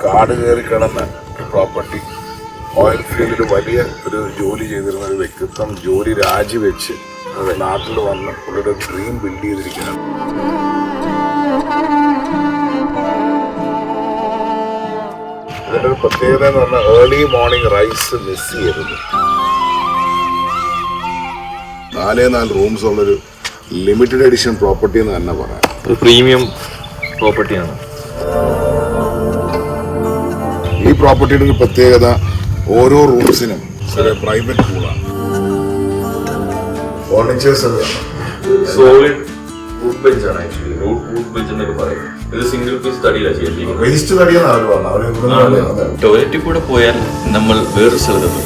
കാട് കയറി കിടന്ന പ്രോപ്പർട്ടി. ഓയിൽ ഫീൽഡിൽ വലിയ ഒരു ജോലി ചെയ്തിരുന്ന ഒരു വ്യക്തിത്വം ജോലി രാജിവെച്ച് നാട്ടിൽ വന്ന് പുള്ളിയുടെ ഡ്രീം ബിൽഡ് ചെയ്തിരിക്കുകയാണ്. ഇതിൻ്റെ ഒരു പ്രത്യേകത എന്ന് പറഞ്ഞാൽ ഏർലി മോർണിംഗ് റൈസ് മിസ് ചെയ്യരുത്. 4 റൂംസ് ഉള്ളൊരു ലിമിറ്റഡ് എഡിഷൻ പ്രോപ്പർട്ടി എന്ന് തന്നെ പറയാം. ഒരു പ്രീമിയം പ്രോപ്പർട്ടിയാണ്. ഈ പ്രോപ്പർട്ടിയുടെ ഒരു പ്രത്യേകത ഓരോ റൂംസിനും പ്രൈവറ്റ് പൂളാണ്. ഫർണിച്ചേഴ്സ് സോളിഡ് വുഡ് ബെഞ്ച് ആണ്. ആക്ച്വലി വുഡ് ബെഞ്ച് എന്നൊക്കെ പറയും. ഇത് സിംഗിൾ പീസ് തടിയിലാണ് ചെയ്തിരിക്കുന്നത്. വേസ്റ്റ് തടിയെന്ന് അവർ പറഞ്ഞു. ടോയ്ലറ്റിൽ കൂടെ പോയാൽ നമ്മൾ വേറെ സ്ഥലത്ത്